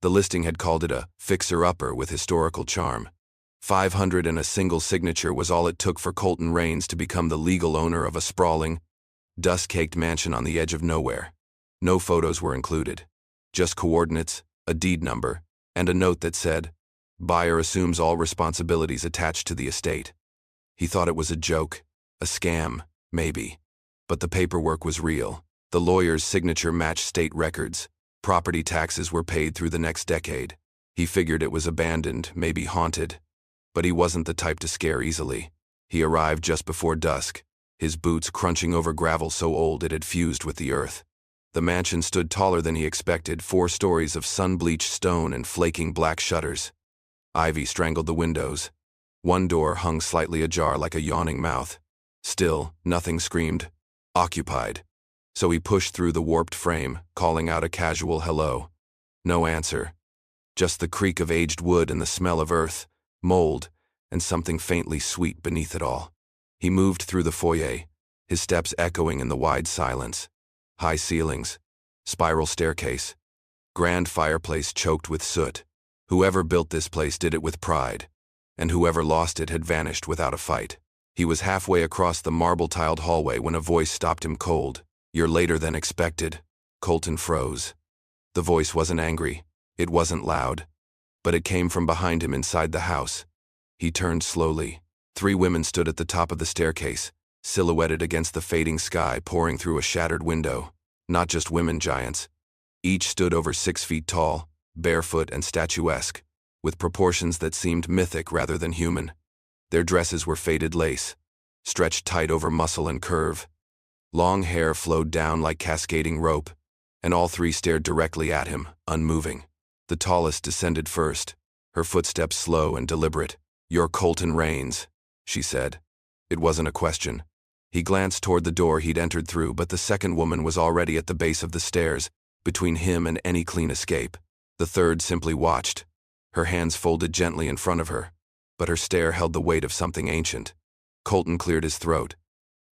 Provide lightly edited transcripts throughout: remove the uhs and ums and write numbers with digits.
The listing had called it a fixer-upper with historical charm. 500 and a single signature was all it took for Colton Raines to become the legal owner of a sprawling, dust-caked mansion on the edge of nowhere. No photos were included. Just coordinates, a deed number, and a note that said, "Buyer assumes all responsibilities attached to the estate." He thought it was a joke, a scam, maybe. But the paperwork was real. The lawyer's signature matched state records. Property taxes were paid through the next decade. He figured it was abandoned, maybe haunted. But he wasn't the type to scare easily. He arrived just before dusk, his boots crunching over gravel so old it had fused with the earth. The mansion stood taller than he expected, 4 stories of sun-bleached stone and flaking black shutters. Ivy strangled the windows. One door hung slightly ajar like a yawning mouth. Still, nothing screamed, "Occupied." So he pushed through the warped frame, calling out a casual hello. No answer. Just the creak of aged wood and the smell of earth, mold, and something faintly sweet beneath it all. He moved through the foyer, his steps echoing in the wide silence. High ceilings, spiral staircase, grand fireplace choked with soot. Whoever built this place did it with pride, and whoever lost it had vanished without a fight. He was halfway across the marble-tiled hallway when a voice stopped him cold. "You're later than expected." Colton froze. The voice wasn't angry. It wasn't loud. But it came from behind him inside the house. He turned slowly. 3 women stood at the top of the staircase, silhouetted against the fading sky pouring through a shattered window. Not just women giants. Each stood over 6 feet tall, barefoot and statuesque, with proportions that seemed mythic rather than human. Their dresses were faded lace, stretched tight over muscle and curve. Long hair flowed down like cascading rope, and all 3 stared directly at him, unmoving. The tallest descended first, her footsteps slow and deliberate. "You're Colton Raines," she said. It wasn't a question. He glanced toward the door he'd entered through, but the second woman was already at the base of the stairs, between him and any clean escape. The third simply watched, her hands folded gently in front of her, but her stare held the weight of something ancient. Colton cleared his throat.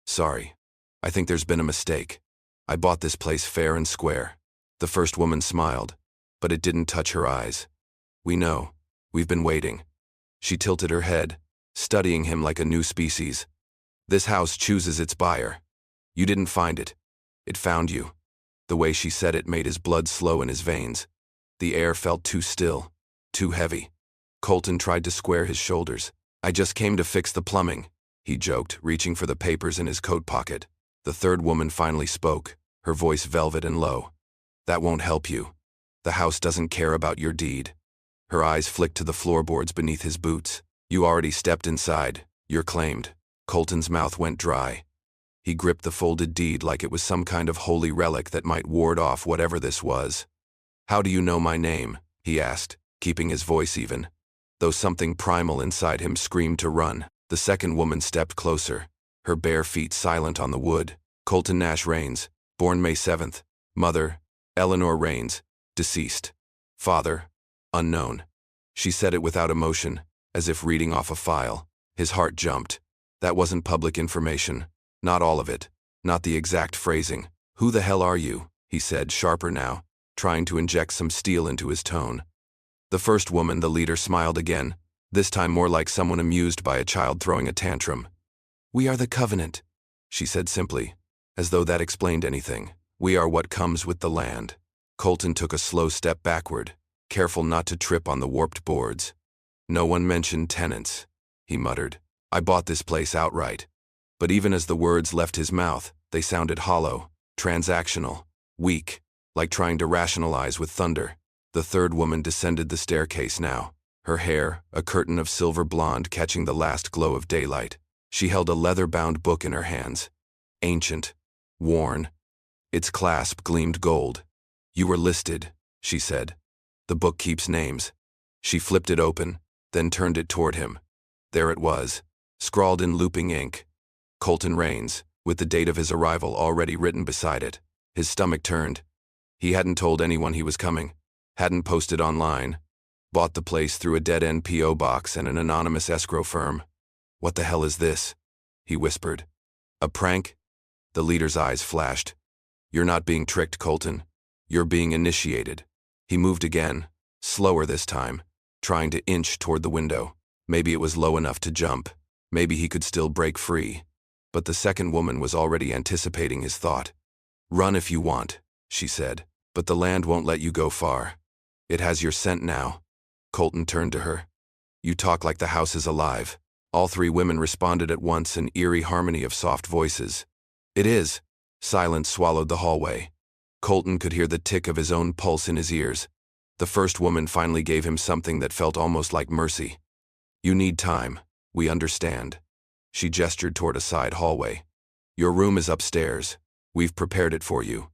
"Sorry. I think there's been a mistake. I bought this place fair and square." The first woman smiled, but it didn't touch her eyes. "We know. We've been waiting." She tilted her head, studying him like a new species. "This house chooses its buyer. You didn't find it. It found you." The way she said it made his blood slow in his veins. The air felt too still, too heavy. Colton tried to square his shoulders. "I just came to fix the plumbing," he joked, reaching for the papers in his coat pocket. The third woman finally spoke, her voice velvet and low. "That won't help you. The house doesn't care about your deed." Her eyes flicked to the floorboards beneath his boots. "You already stepped inside. You're claimed." Colton's mouth went dry. He gripped the folded deed like it was some kind of holy relic that might ward off whatever this was. "How do you know my name?" he asked, keeping his voice even, though something primal inside him screamed to run. The second woman stepped closer, her bare feet silent on the wood. "Colton Nash Raines, born May 7th. Mother, Eleanor Raines, deceased. Father, unknown." She said it without emotion, as if reading off a file. His heart jumped. That wasn't public information. Not all of it. Not the exact phrasing. "Who the hell are you?" he said, sharper now, trying to inject some steel into his tone. The first woman, the leader, smiled again, this time more like someone amused by a child throwing a tantrum. "We are the Covenant," she said simply, as though that explained anything. "We are what comes with the land." Colton took a slow step backward, careful not to trip on the warped boards. "No one mentioned tenants," he muttered. "I bought this place outright." But even as the words left his mouth, they sounded hollow, transactional, weak, like trying to rationalize with thunder. The third woman descended the staircase now, her hair, a curtain of silver blonde catching the last glow of daylight. She held a leather-bound book in her hands. Ancient, worn. Its clasp gleamed gold. "You were listed," she said. "The book keeps names." She flipped it open, then turned it toward him. There it was, scrawled in looping ink. Colton Raines, with the date of his arrival already written beside it. His stomach turned. He hadn't told anyone he was coming, hadn't posted online, bought the place through a dead-end P.O. box and an anonymous escrow firm. "What the hell is this?" he whispered. "A prank?" The leader's eyes flashed. "You're not being tricked, Colton. You're being initiated." He moved again, slower this time, trying to inch toward the window. Maybe it was low enough to jump. Maybe he could still break free. But the second woman was already anticipating his thought. "Run if you want," she said, "but the land won't let you go far. It has your scent now." Colton turned to her. "You talk like the house is alive." All three women responded at once, an eerie harmony of soft voices. "It is." Silence swallowed the hallway. Colton could hear the tick of his own pulse in his ears. The first woman finally gave him something that felt almost like mercy. "You need time. We understand." She gestured toward a side hallway. "Your room is upstairs. We've prepared it for you."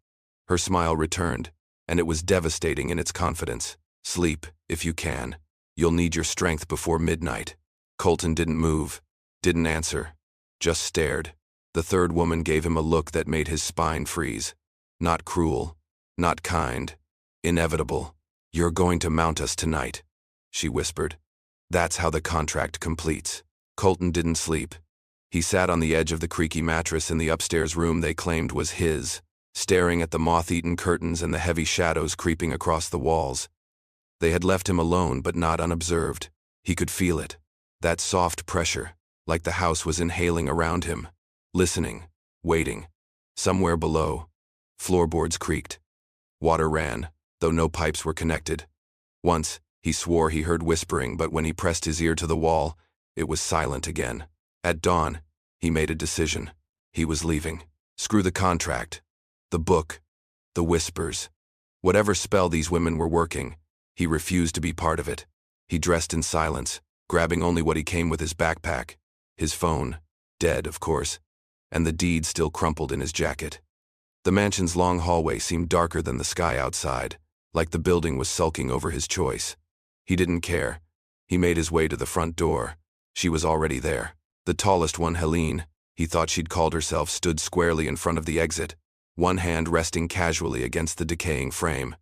Her smile returned, and it was devastating in its confidence. "Sleep, if you can. You'll need your strength before midnight." Colton didn't move, didn't answer, just stared. The third woman gave him a look that made his spine freeze. Not cruel, not kind, inevitable. "You're going to mount us tonight," she whispered. "That's how the contract completes." Colton didn't sleep. He sat on the edge of the creaky mattress in the upstairs room they claimed was his, staring at the moth-eaten curtains and the heavy shadows creeping across the walls. They had left him alone, but not unobserved. He could feel it. That soft pressure, like the house was inhaling around him. Listening, waiting. Somewhere below, floorboards creaked. Water ran, though no pipes were connected. Once, he swore he heard whispering, but when he pressed his ear to the wall, it was silent again. At dawn, he made a decision. He was leaving. Screw the contract, the book, the whispers. Whatever spell these women were working, he refused to be part of it. He dressed in silence, grabbing only what he came with his backpack. His phone, dead, of course, and the deed still crumpled in his jacket. The mansion's long hallway seemed darker than the sky outside, like the building was sulking over his choice. He didn't care. He made his way to the front door. She was already there. The tallest one, Helene, he thought she'd called herself, stood squarely in front of the exit, one hand resting casually against the decaying frame.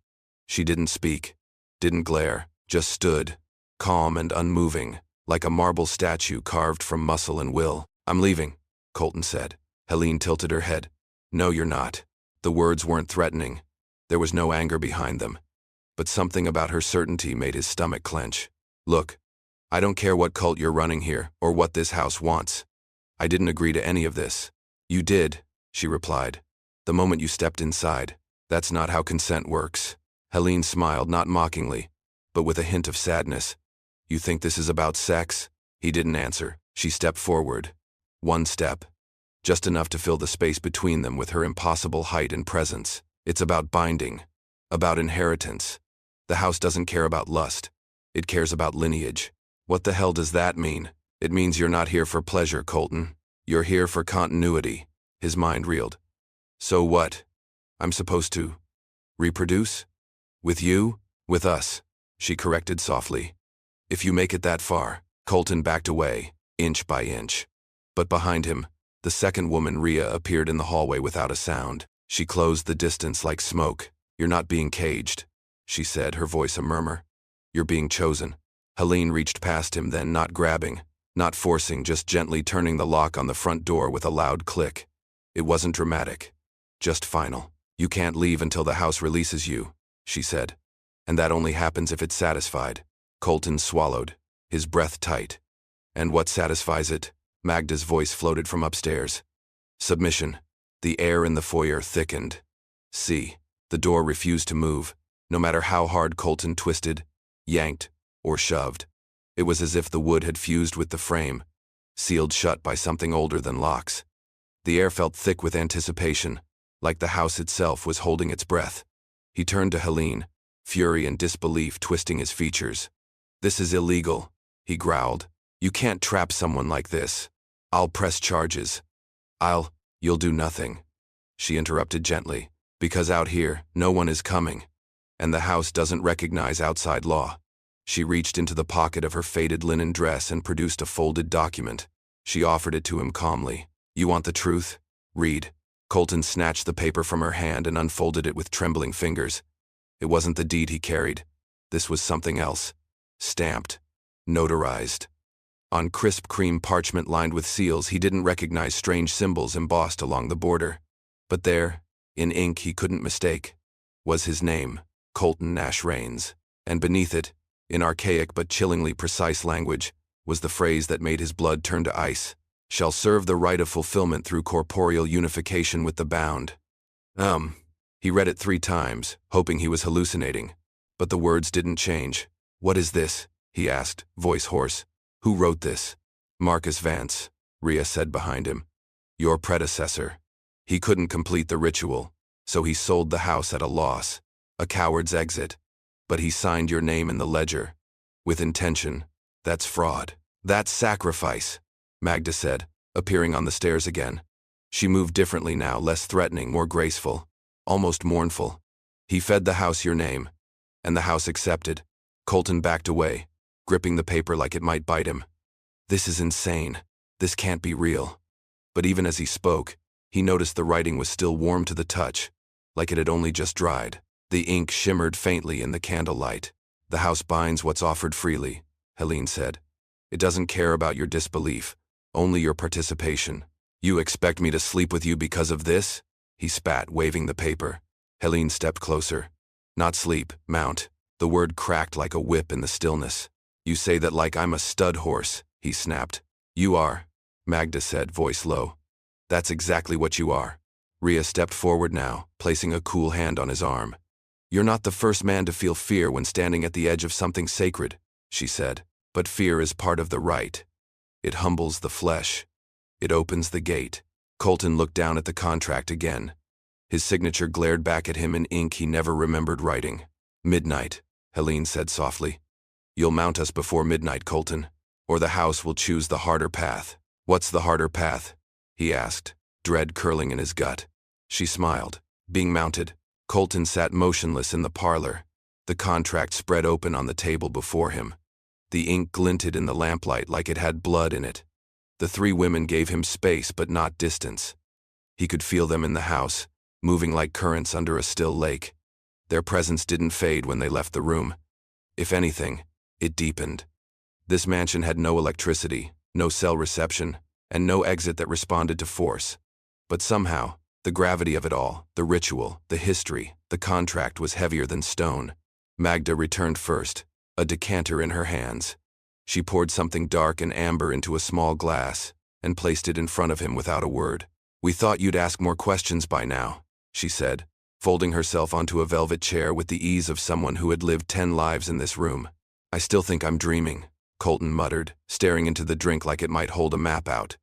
She didn't speak, didn't glare, just stood, calm and unmoving, like a marble statue carved from muscle and will. "I'm leaving," Colton said. Helene tilted her head. "No, you're not." The words weren't threatening. There was no anger behind them. But something about her certainty made his stomach clench. "Look, I don't care what cult you're running here, or what this house wants. I didn't agree to any of this." "You did," she replied, "the moment you stepped inside. That's not how consent works." Helene smiled, not mockingly, but with a hint of sadness. "You think this is about sex?" He didn't answer. She stepped forward. One step. Just enough to fill the space between them with her impossible height and presence. "It's about binding. About inheritance. The house doesn't care about lust. It cares about lineage." "What the hell does that mean?" "It means you're not here for pleasure, Colton. You're here for continuity." His mind reeled. "So what? I'm supposed to reproduce? With you? With us," she corrected softly. "If you make it that far." Colton backed away, inch by inch. But behind him, the second woman, Rhea, appeared in the hallway without a sound. She closed the distance like smoke. "You're not being caged," she said, her voice a murmur. "You're being chosen." Helene reached past him, then, not grabbing, not forcing, just gently turning the lock on the front door with a loud click. It wasn't dramatic, just final. "You can't leave until the house releases you," she said. "And that only happens if it's satisfied." Colton swallowed, his breath tight. "And what satisfies it?" Magda's voice floated from upstairs. "Submission." The air in the foyer thickened. "See." The door refused to move, no matter how hard Colton twisted, yanked, or shoved. It was as if the wood had fused with the frame, sealed shut by something older than locks. The air felt thick with anticipation, like the house itself was holding its breath. He turned to Helene, fury and disbelief twisting his features. "This is illegal," he growled. "You can't trap someone like this. I'll press charges." You'll do nothing," she interrupted gently, "because out here, no one is coming, and the house doesn't recognize outside law." She reached into the pocket of her faded linen dress and produced a folded document. She offered it to him calmly. "You want the truth? Read." Colton snatched the paper from her hand and unfolded it with trembling fingers. It wasn't the deed he carried. This was something else. Stamped. Notarized. On crisp cream parchment lined with seals, he didn't recognize strange symbols embossed along the border. But there, in ink he couldn't mistake, was his name, Colton Raines. And beneath it, in archaic but chillingly precise language, was the phrase that made his blood turn to ice. Shall serve the right of fulfillment through corporeal unification with the bound. He read it 3 times, hoping he was hallucinating. But the words didn't change. What is this? He asked, voice hoarse. Who wrote this? Marcus Vance, Rhea said behind him. Your predecessor. He couldn't complete the ritual, so he sold the house at a loss. A coward's exit. But he signed your name in the ledger. With intention. That's fraud. That's sacrifice, Magda said, appearing on the stairs again. She moved differently now, less threatening, more graceful, almost mournful. He fed the house your name, and the house accepted. Colton backed away, gripping the paper like it might bite him. This is insane. This can't be real. But even as he spoke, he noticed the writing was still warm to the touch, like it had only just dried. The ink shimmered faintly in the candlelight. The house binds what's offered freely, Helene said. It doesn't care about your disbelief, only your participation. You expect me to sleep with you because of this? He spat, waving the paper. Helene stepped closer. Not sleep, mount. The word cracked like a whip in the stillness. You say that like I'm a stud horse, he snapped. You are, Magda said, voice low. That's exactly what you are. Rhea stepped forward now, placing a cool hand on his arm. You're not the first man to feel fear when standing at the edge of something sacred, she said. But fear is part of the rite. It humbles the flesh. It opens the gate. Colton looked down at the contract again. His signature glared back at him in ink he never remembered writing. Midnight, Helene said softly. You'll mount us before midnight, Colton, or the house will choose the harder path. What's the harder path? He asked, dread curling in his gut. She smiled. Being mounted, Colton sat motionless in the parlor, the contract spread open on the table before him. The ink glinted in the lamplight like it had blood in it. The 3 women gave him space but not distance. He could feel them in the house, moving like currents under a still lake. Their presence didn't fade when they left the room. If anything, it deepened. This mansion had no electricity, no cell reception, and no exit that responded to force. But somehow, the gravity of it all, the ritual, the history, the contract was heavier than stone. Magda returned first, a decanter in her hands. She poured something dark and amber into a small glass and placed it in front of him without a word. We thought you'd ask more questions by now, she said, folding herself onto a velvet chair with the ease of someone who had lived 10 lives in this room. I still think I'm dreaming, Colton muttered, staring into the drink like it might hold a map out.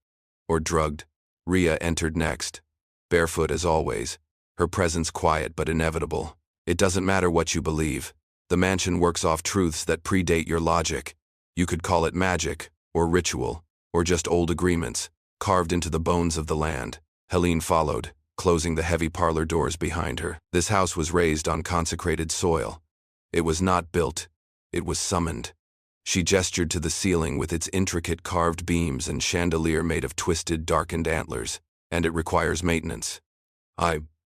Or drugged. Rhea entered next, barefoot as always, her presence quiet but inevitable. It doesn't matter what you believe. The mansion works off truths that predate your logic. You could call it magic, or ritual, or just old agreements, carved into the bones of the land. Helene followed, closing the heavy parlor doors behind her. This house was raised on consecrated soil. It was not built. It was summoned. She gestured to the ceiling with its intricate carved beams and chandelier made of twisted, darkened antlers. And it requires maintenance.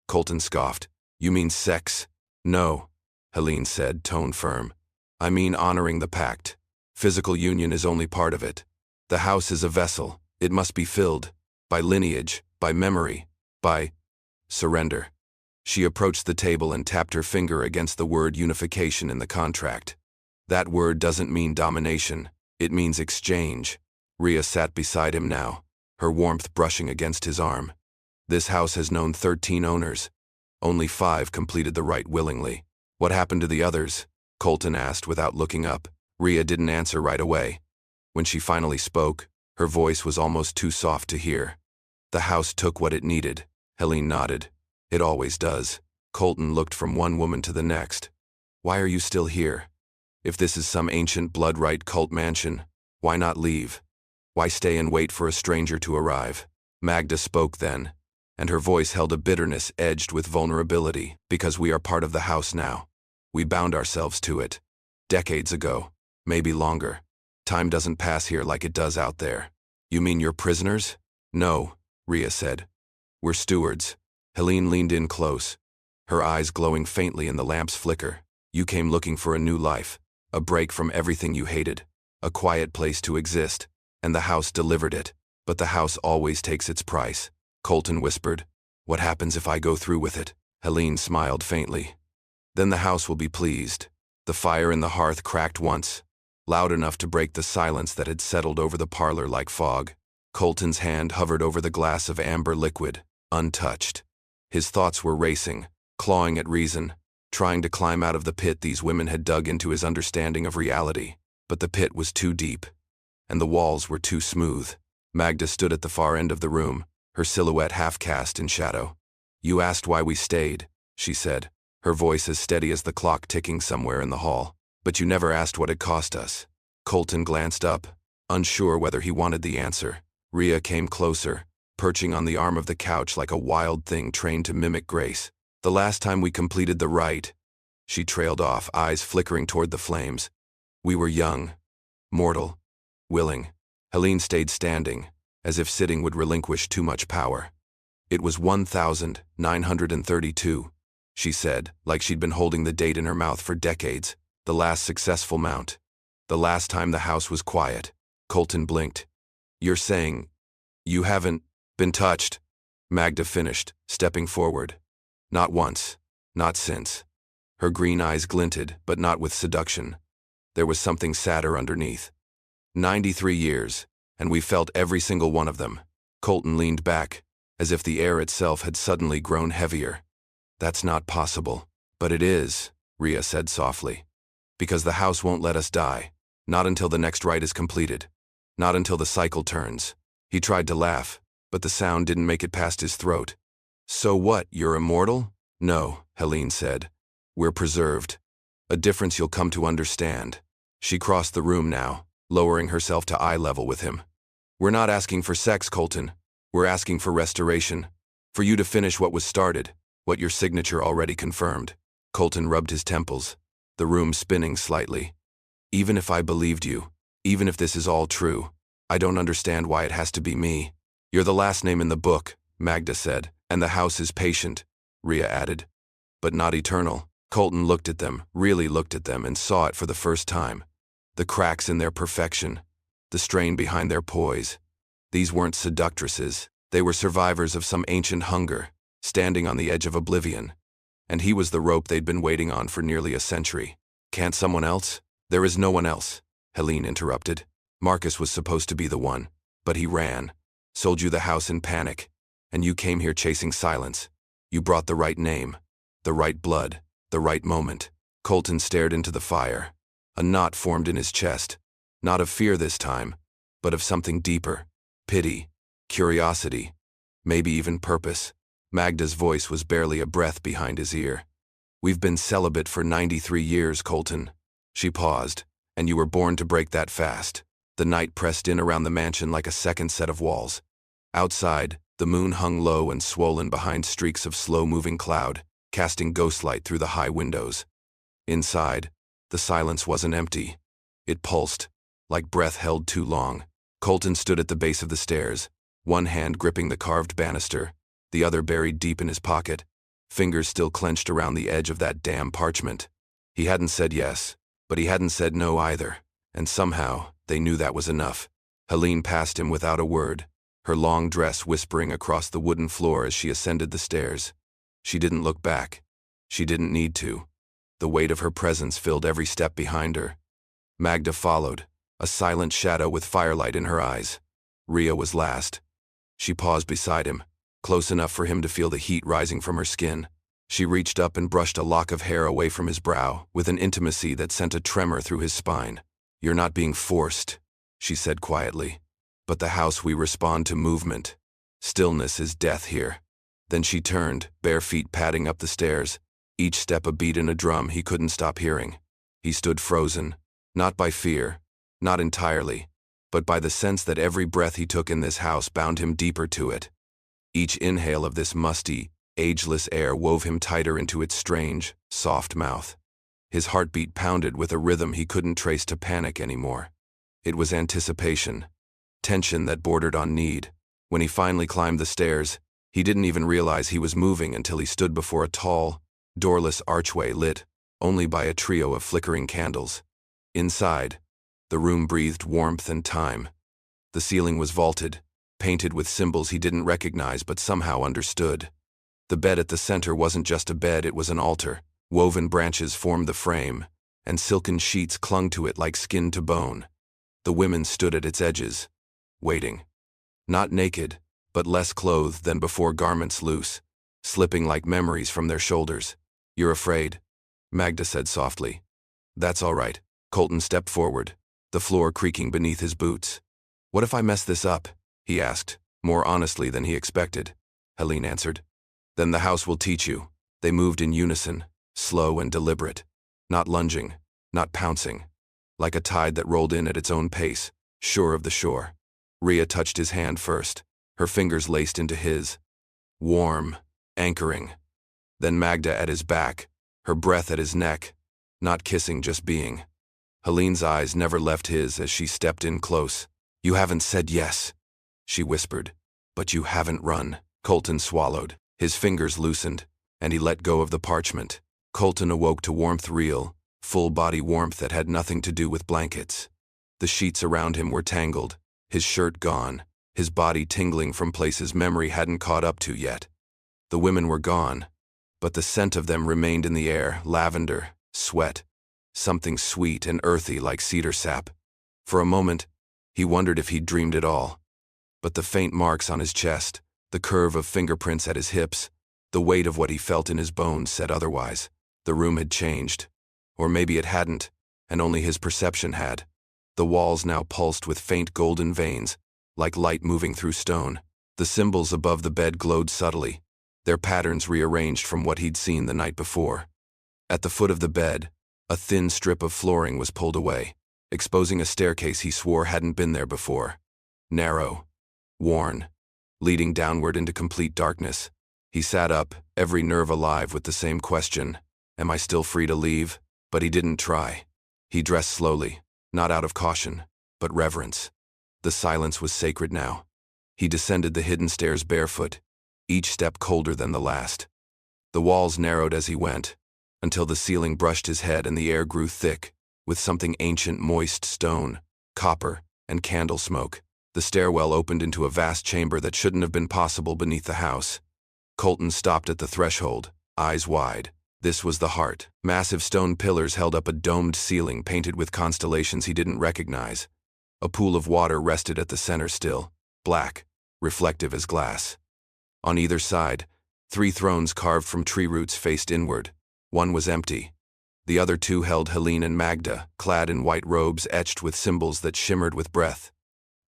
Colton scoffed. You mean sex? No, Helene said, tone firm. I mean honoring the pact. Physical union is only part of it. The house is a vessel. It must be filled. By lineage, by memory, by surrender. She approached the table and tapped her finger against the word unification in the contract. That word doesn't mean domination. It means exchange. Rhea sat beside him now, her warmth brushing against his arm. This house has known 13 owners. Only 5 completed the rite willingly. What happened to the others? Colton asked without looking up. Rhea didn't answer right away. When she finally spoke, her voice was almost too soft to hear. The house took what it needed. Helene nodded. It always does. Colton looked from one woman to the next. Why are you still here? If this is some ancient blood rite cult mansion, why not leave? Why stay and wait for a stranger to arrive? Magda spoke then, and her voice held a bitterness edged with vulnerability. Because we are part of the house now. We bound ourselves to it. Decades ago. Maybe longer. Time doesn't pass here like it does out there. You mean you're prisoners? No, Rhea said. We're stewards. Helene leaned in close, her eyes glowing faintly in the lamp's flicker. You came looking for a new life, a break from everything you hated, a quiet place to exist, and the house delivered it. But the house always takes its price. Colton whispered. What happens if I go through with it? Helene smiled faintly. Then the house will be pleased. The fire in the hearth cracked once, loud enough to break the silence that had settled over the parlor like fog. Colton's hand hovered over the glass of amber liquid, untouched. His thoughts were racing, clawing at reason, trying to climb out of the pit these women had dug into his understanding of reality. But the pit was too deep, and the walls were too smooth. Magda stood at the far end of the room, her silhouette half-cast in shadow. "You asked why we stayed," she said, her voice as steady as the clock ticking somewhere in the hall. "But you never asked what it cost us." Colton glanced up, unsure whether he wanted the answer. Rhea came closer, perching on the arm of the couch like a wild thing trained to mimic grace. "The last time we completed the rite," she trailed off, eyes flickering toward the flames. "We were young, mortal, willing." Helene stayed standing, as if sitting would relinquish too much power. "It was 1932, she said, like she'd been holding the date in her mouth for decades. "The last successful mount. The last time the house was quiet." Colton blinked. "You're saying you haven't been touched?" Magda finished, stepping forward. "Not once. Not since." Her green eyes glinted, but not with seduction. There was something sadder underneath. 93 years, and we felt every single one of them. Colton leaned back, as if the air itself had suddenly grown heavier. "That's not possible." "But it is," Rhea said softly. "Because the house won't let us die. Not until the next rite is completed. Not until the cycle turns." He tried to laugh, but the sound didn't make it past his throat. "So what, you're immortal?" "No," Helene said. "We're preserved. A difference you'll come to understand." She crossed the room now, lowering herself to eye level with him. "We're not asking for sex, Colton. We're asking for restoration. For you to finish what was started, what your signature already confirmed." Colton rubbed his temples, the room spinning slightly. "Even if I believed you, even if this is all true, I don't understand why it has to be me." "You're the last name in the book," Magda said, "and the house is patient," Rhea added. "But not eternal." Colton looked at them, really looked at them, and saw it for the first time. The cracks in their perfection, the strain behind their poise. These weren't seductresses. They were survivors of some ancient hunger, standing on the edge of oblivion. And he was the rope they'd been waiting on for nearly a century. "Can't someone else?" "There is no one else," Helene interrupted. "Marcus was supposed to be the one, but he ran, sold you the house in panic, and you came here chasing silence. You brought the right name, the right blood, the right moment." Colton stared into the fire. A knot formed in his chest, not of fear this time, but of something deeper. Pity, curiosity, maybe even purpose. Magda's voice was barely a breath behind his ear. "We've been celibate for 93 years, Colton." She paused. "And you were born to break that fast." The night pressed in around the mansion like a second set of walls. Outside, the moon hung low and swollen behind streaks of slow-moving cloud, casting ghostlight through the high windows. Inside, the silence wasn't empty. It pulsed, like breath held too long. Colton stood at the base of the stairs, one hand gripping the carved banister, the other buried deep in his pocket, fingers still clenched around the edge of that damn parchment. He hadn't said yes, but he hadn't said no either, and somehow they knew that was enough. Helene passed him without a word, her long dress whispering across the wooden floor as she ascended the stairs. She didn't look back. She didn't need to. The weight of her presence filled every step behind her. Magda followed, a silent shadow with firelight in her eyes. Rhea was last. She paused beside him, close enough for him to feel the heat rising from her skin. She reached up and brushed a lock of hair away from his brow, with an intimacy that sent a tremor through his spine. "You're not being forced," she said quietly. "But the house we respond to movement. Stillness is death here." Then she turned, bare feet padding up the stairs, each step a beat in a drum he couldn't stop hearing. He stood frozen, not by fear, not entirely, but by the sense that every breath he took in this house bound him deeper to it. Each inhale of this musty, ageless air wove him tighter into its strange, soft mouth. His heartbeat pounded with a rhythm he couldn't trace to panic anymore. It was anticipation, tension that bordered on need. When he finally climbed the stairs, he didn't even realize he was moving until he stood before a tall, doorless archway lit only by a trio of flickering candles. Inside, the room breathed warmth and time. The ceiling was vaulted, painted with symbols he didn't recognize but somehow understood. The bed at the center wasn't just a bed, it was an altar. Woven branches formed the frame, and silken sheets clung to it like skin to bone. The women stood at its edges, waiting. Not naked, but less clothed than before, garments loose, slipping like memories from their shoulders. "You're afraid," Magda said softly. "That's all right." Colton stepped forward, the floor creaking beneath his boots. "What if I mess this up?" he asked, more honestly than he expected. Helene answered. "Then the house will teach you." They moved in unison, slow and deliberate, not lunging, not pouncing, like a tide that rolled in at its own pace, sure of the shore. Rhea touched his hand first, her fingers laced into his. Warm, anchoring. Then Magda at his back, her breath at his neck, not kissing, just being. Helene's eyes never left his as she stepped in close. "You haven't said yes," she whispered. "But you haven't run." Colton swallowed. His fingers loosened, and he let go of the parchment. Colton awoke to warmth, real, full-body warmth that had nothing to do with blankets. The sheets around him were tangled, his shirt gone, his body tingling from places memory hadn't caught up to yet. The women were gone, but the scent of them remained in the air, lavender, sweat, something sweet and earthy like cedar sap. For a moment, he wondered if he'd dreamed it all. But the faint marks on his chest, the curve of fingerprints at his hips, the weight of what he felt in his bones said otherwise. The room had changed. Or maybe it hadn't, and only his perception had. The walls now pulsed with faint golden veins, like light moving through stone. The symbols above the bed glowed subtly, their patterns rearranged from what he'd seen the night before. At the foot of the bed, a thin strip of flooring was pulled away, exposing a staircase he swore hadn't been there before. Narrow, worn, leading downward into complete darkness. He sat up, every nerve alive with the same question, "Am I still free to leave?" But he didn't try. He dressed slowly, not out of caution, but reverence. The silence was sacred now. He descended the hidden stairs barefoot, each step colder than the last. The walls narrowed as he went, until the ceiling brushed his head and the air grew thick, with something ancient, moist stone, copper, and candle smoke. The stairwell opened into a vast chamber that shouldn't have been possible beneath the house. Colton stopped at the threshold, eyes wide. This was the heart. Massive stone pillars held up a domed ceiling painted with constellations he didn't recognize. A pool of water rested at the center still, black, reflective as glass. On either side, 3 thrones carved from tree roots faced inward. One was empty. The other 2 held Helene and Magda, clad in white robes etched with symbols that shimmered with breath.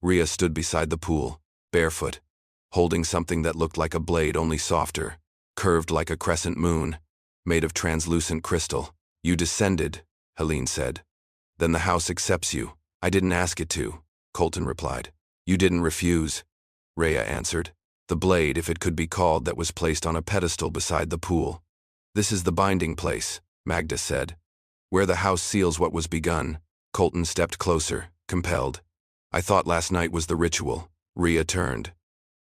Rhea stood beside the pool, barefoot, holding something that looked like a blade, only softer, curved like a crescent moon, made of translucent crystal. "You descended," Helene said. "Then the house accepts you." "I didn't ask it to," Colton replied. "You didn't refuse," Rhea answered. "The blade, if it could be called, that was placed on a pedestal beside the pool. This is the binding place," Magda said. "Where the house seals what was begun." Colton stepped closer, compelled. "I thought last night was the ritual." Rhea turned.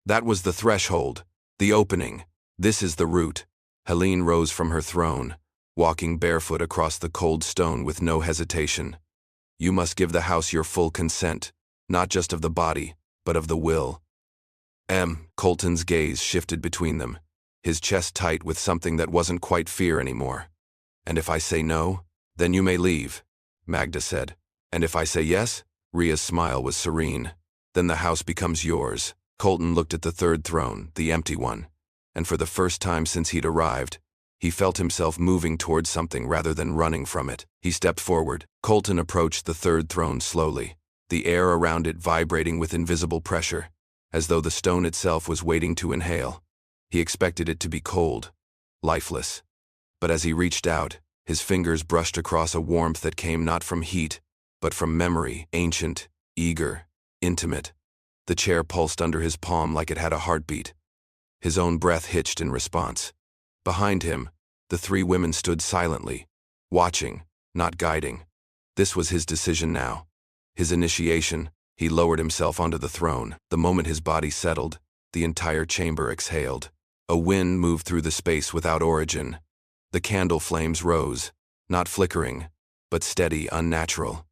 "That was the threshold, the opening. This is the root." Helene rose from her throne, walking barefoot across the cold stone with no hesitation. "You must give the house your full consent, not just of the body, but of the will." Colton's gaze shifted between them, his chest tight with something that wasn't quite fear anymore. "And if I say no, then you may leave," Magda said. "And if I say yes?" Rhea's smile was serene. "Then the house becomes yours." Colton looked at the 3rd throne, the empty one, and for the first time since he'd arrived, he felt himself moving towards something rather than running from it. He stepped forward. Colton approached the 3rd throne slowly, the air around it vibrating with invisible pressure, as though the stone itself was waiting to inhale. He expected it to be cold, lifeless. But as he reached out, his fingers brushed across a warmth that came not from heat, but from memory, ancient, eager, intimate. The chair pulsed under his palm like it had a heartbeat. His own breath hitched in response. Behind him, the 3 women stood silently, watching, not guiding. This was his decision now. His initiation. He lowered himself onto the throne. The moment his body settled, the entire chamber exhaled. A wind moved through the space without origin. The candle flames rose, not flickering, but steady, unnatural.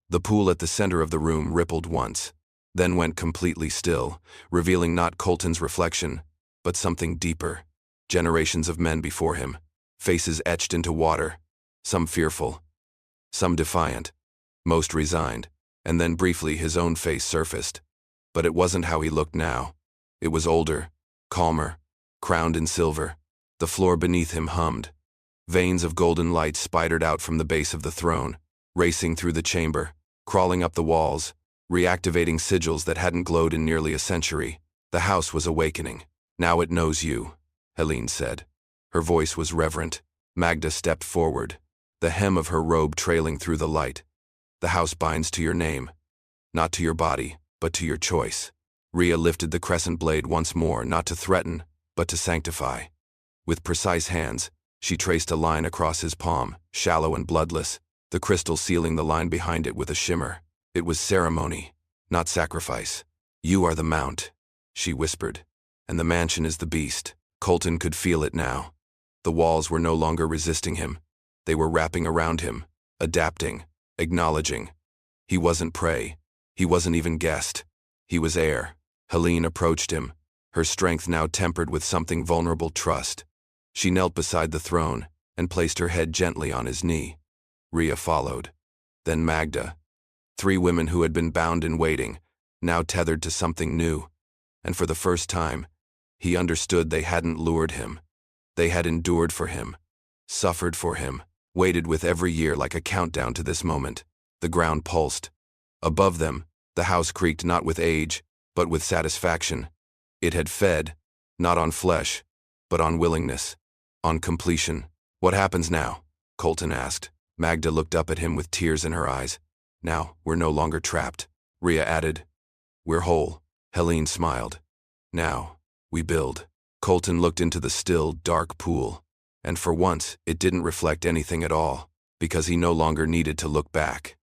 The pool at the center of the room rippled once, then went completely still, revealing not Colton's reflection, but something deeper. Generations of men before him, faces etched into water, some fearful, some defiant, most resigned, and then briefly his own face surfaced. But it wasn't how he looked now. It was older, calmer, crowned in silver. The floor beneath him hummed. Veins of golden light spidered out from the base of the throne, racing through the chamber, crawling up the walls, reactivating sigils that hadn't glowed in nearly a century. The house was awakening. Now it knows you, Helene said. Her voice was reverent. Magda stepped forward, the hem of her robe trailing through the light. The house binds to your name, not to your body, but to your choice. Rhea lifted the crescent blade once more, not to threaten, but to sanctify. With precise hands, she traced a line across his palm, shallow and bloodless, the crystal sealing the line behind it with a shimmer. It was ceremony, not sacrifice. You are the mount, she whispered, and the mansion is the beast. Colton could feel it now. The walls were no longer resisting him. They were wrapping around him, adapting, acknowledging. He wasn't prey. He wasn't even guest. He was heir. Helene approached him, her strength now tempered with something vulnerable: trust. She knelt beside the throne and placed her head gently on his knee. Rhea followed. Then Magda. 3 women who had been bound in waiting, now tethered to something new. And for the first time, he understood they hadn't lured him. They had endured for him, suffered for him, waited with every year like a countdown to this moment. The ground pulsed. Above them, the house creaked not with age, but with satisfaction. It had fed, not on flesh, but on willingness, on completion. What happens now? Colton asked. Magda looked up at him with tears in her eyes. Now, we're no longer trapped. Rhea added. We're whole. Helene smiled. Now, we build. Colton looked into the still, dark pool, and for once, it didn't reflect anything at all, because he no longer needed to look back.